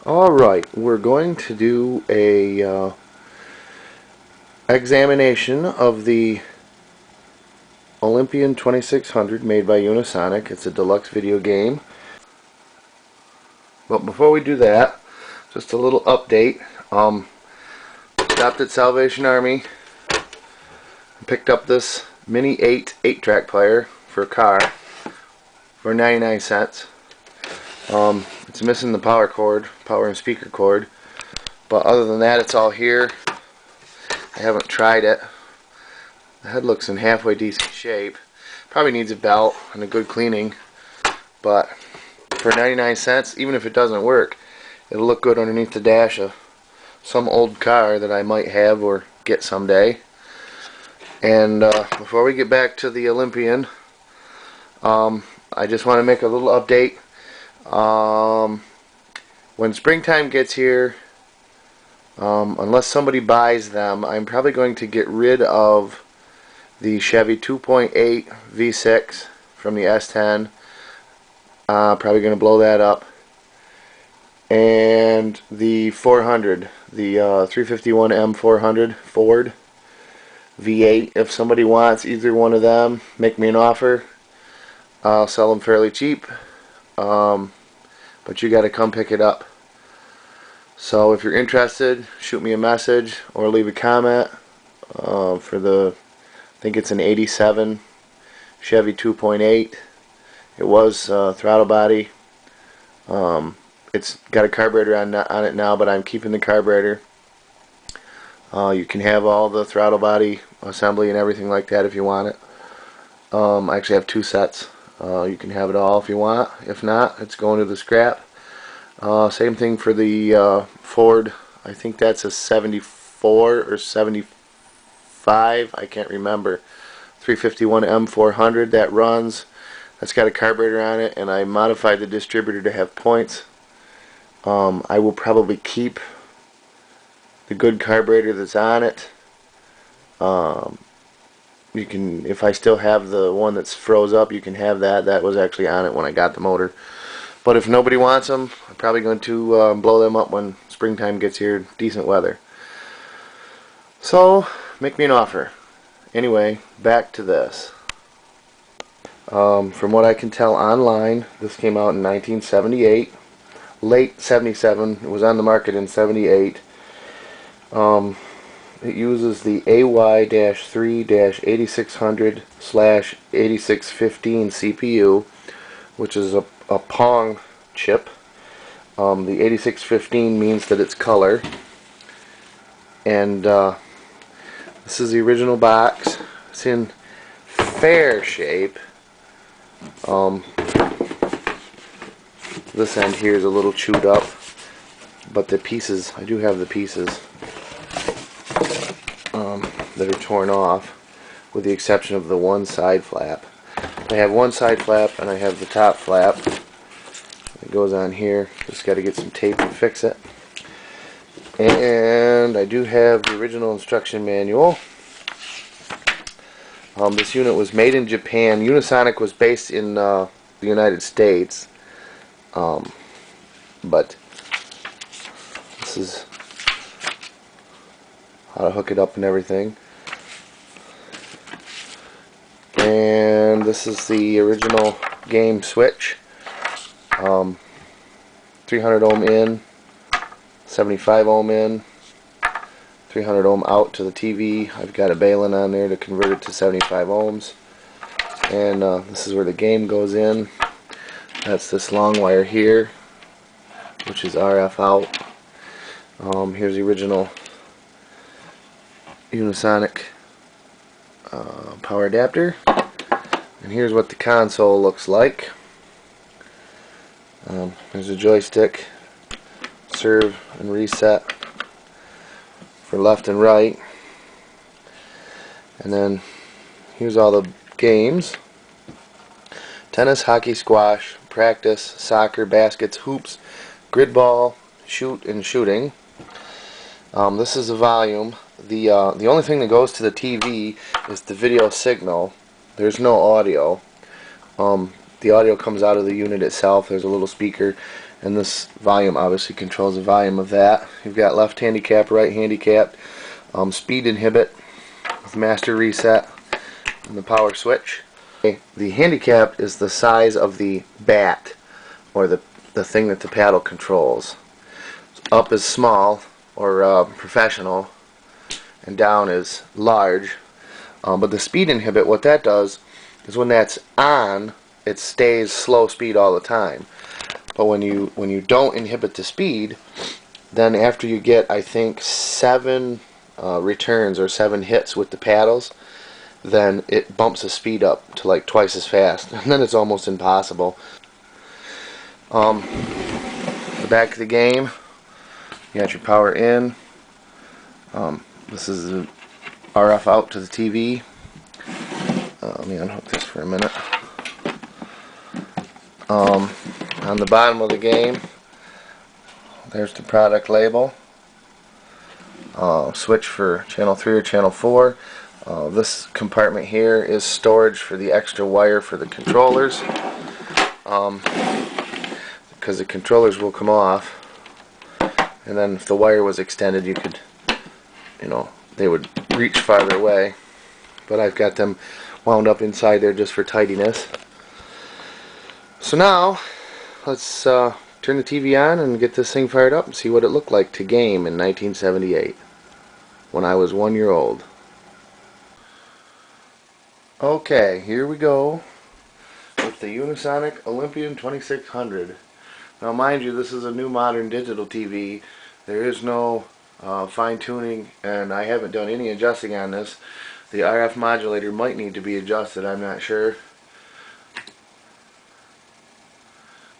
Alright, we're going to do a examination of the Olympian 2600 made by Unisonic. It's a deluxe video game. But before we do that, just a little update. Stopped at Salvation Army, picked up this Mini 8-track player for a car for 99 cents. It's missing the power and speaker cord, but other than that it's all here. I haven't tried it. The head looks in halfway decent shape. Probably needs a belt and a good cleaning, but for 99 cents, even if it doesn't work, it'll look good underneath the dash of some old car that I might have or get someday. And before we get back to the Olympian, I just want to make a little update. When springtime gets here, unless somebody buys them, I'm probably going to get rid of the Chevy 2.8 V6 from the S10. Probably going to blow that up. And the 400, the 351M 400 Ford V8. If somebody wants either one of them, make me an offer. I'll sell them fairly cheap. But you got to come pick it up. So if you're interested, shoot me a message or leave a comment for the, I think it's an 87 Chevy 2.8. It was throttle body. It's got a carburetor on it now, but I'm keeping the carburetor. You can have all the throttle body assembly and everything like that if you want it. I actually have two sets. You can have it all if you want. If not, it's going to the scrap. Same thing for the Ford. I think that's a 74 or 75. I can't remember. 351M 400 that runs. That's got a carburetor on it, and I modified the distributor to have points. I will probably keep the good carburetor that's on it. You can, if I still have the one that's froze up, you can have that. That was actually on it when I got the motor. But if nobody wants them, I'm probably going to blow them up when springtime gets here, decent weather. So, make me an offer. Anyway, back to this. From what I can tell online, this came out in 1978. Late 77. It was on the market in 78. It uses the AY-3-8600/8615 CPU, which is a Pong chip. The 8615 means that it's color. And this is the original box. It's in fair shape. This end here is a little chewed up, but the pieces, I do have the pieces that are torn off, with the exception of the one side flap. I have one side flap and I have the top flap. It goes on here. Just got to get some tape and fix it. And I do have the original instruction manual. This unit was made in Japan. Unisonic was based in the United States. But this is how to hook it up and everything. And this is the original game switch. 300 ohm in, 75 ohm in, 300 ohm out to the TV. I've got a balun on there to convert it to 75 ohms. And this is where the game goes in. That's this long wire here, which is RF out. Here's the original Unisonic power adapter. And here's what the console looks like. There's a joystick, serve and reset for left and right. And then here's all the games: tennis, hockey, squash, practice, soccer, baskets, hoops, grid ball, shoot, and shooting. This is the volume. The only thing that goes to the TV is the video signal. There's no audio. The audio comes out of the unit itself. There's a little speaker, and this volume obviously controls the volume of that. You've got left handicap, right handicap, speed inhibit with master reset, and the power switch. The handicap is the size of the bat, or the thing that the paddle controls. Up is small, or professional, and down is large. But the speed inhibit, what that does is when that's on, it stays slow speed all the time. But when you don't inhibit the speed, then after you get, I think, 7 returns or 7 hits with the paddles, then it bumps the speed up to like twice as fast, and then it's almost impossible. The back of the game, you got your power in. This is the RF out to the TV. Let me unhook this for a minute. On the bottom of the game, there's the product label. Switch for channel 3 or channel 4. This compartment here is storage for the extra wire for the controllers, because the controllers will come off, and then if the wire was extended, you could, they would reach farther away. But I've got them wound up inside there just for tidiness. So now let's turn the TV on and get this thing fired up and see what it looked like to game in 1978 when I was 1 year old. Okay, here we go with the Unisonic Olympian 2600. Now mind you, this is a new modern digital TV. There is no fine tuning, and I haven't done any adjusting on this. The RF modulator might need to be adjusted, I'm not sure.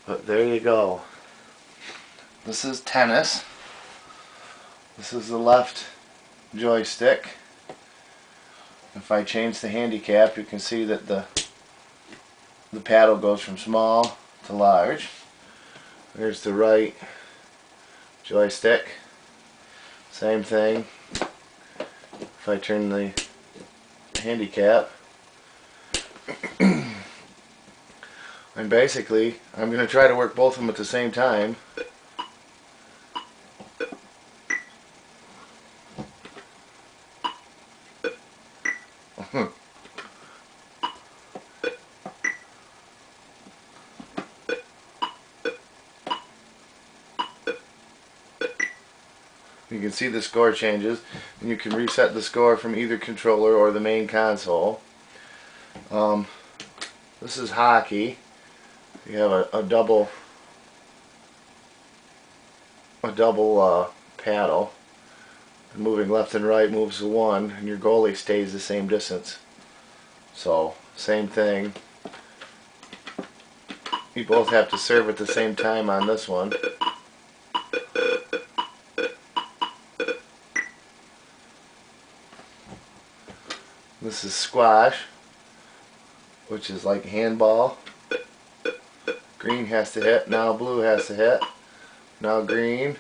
But there you go. This is tennis. This is the left joystick. If I change the handicap, you can see that the paddle goes from small to large. There's the right joystick. Same thing. If I turn the handicap, and basically I'm going to try to work both of them at the same time. You can see the score changes, and you can reset the score from either controller or the main console. This is hockey. You have a double paddle. Moving left and right moves the one, and your goalie stays the same distance. So, same thing. You both have to serve at the same time on this one. This is squash, which is like handball. Green has to hit, now blue has to hit. Now green,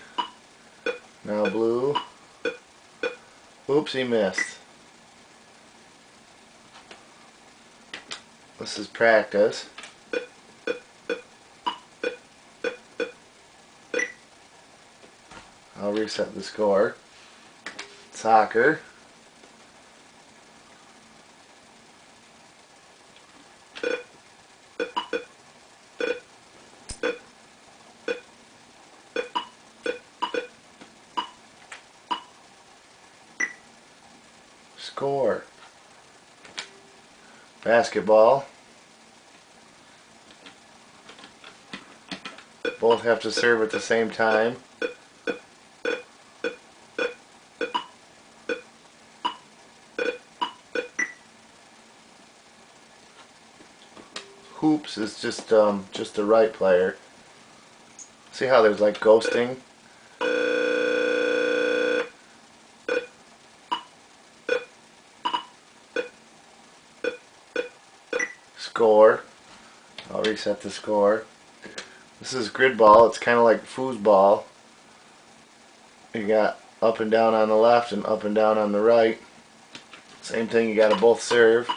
now blue. Oops, he missed. This is practice. I'll reset the score. Soccer. Score. Basketball. Both have to serve at the same time. Hoops is just the right player. See how there's like ghosting? Score. I'll reset the score. This is grid ball. It's kind of like foosball. You got up and down on the left and up and down on the right. Same thing, you got to both serve.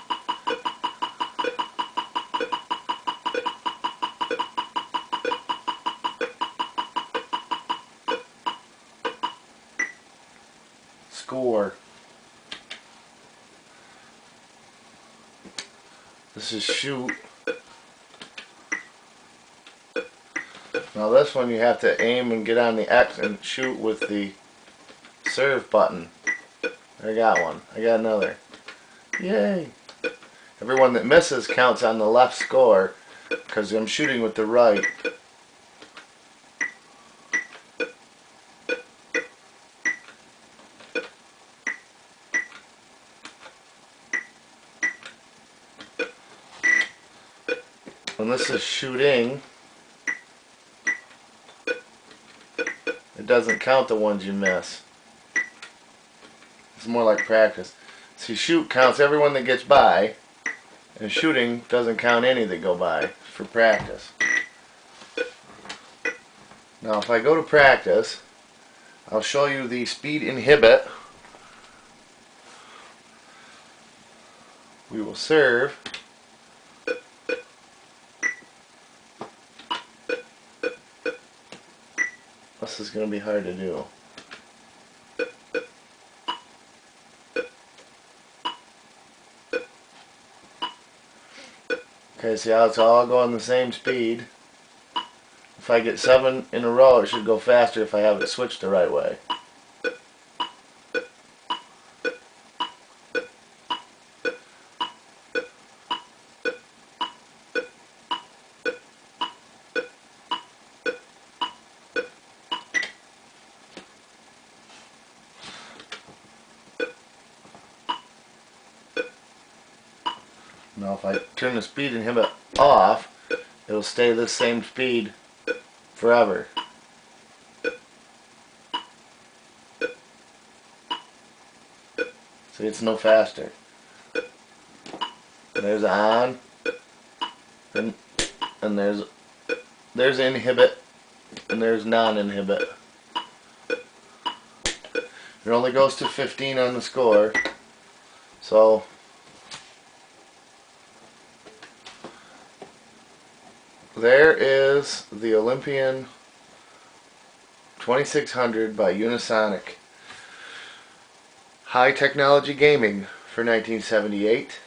This is shoot. Now this one you have to aim and get on the X and shoot with the serve button. I got one. I got another. Yay! Everyone that misses counts on the left score because I'm shooting with the right. When this is shooting, it doesn't count the ones you miss. It's more like practice. See, shoot counts everyone that gets by, and shooting doesn't count any that go by for practice. Now if I go to practice, I'll show you the speed inhibit. We will serve. This is going to be hard to do. Okay, see how it's all going the same speed. If I get 7 in a row, it should go faster if I have it switched the right way. Now if I turn the speed inhibit off, it'll stay the same speed forever. See, it's no faster. There's on, and there's inhibit, and there's non-inhibit. It only goes to 15 on the score, so there is the Olympian 2600 by Unisonic. High technology gaming for 1978.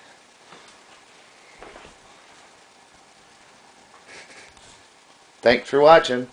Thanks for watching.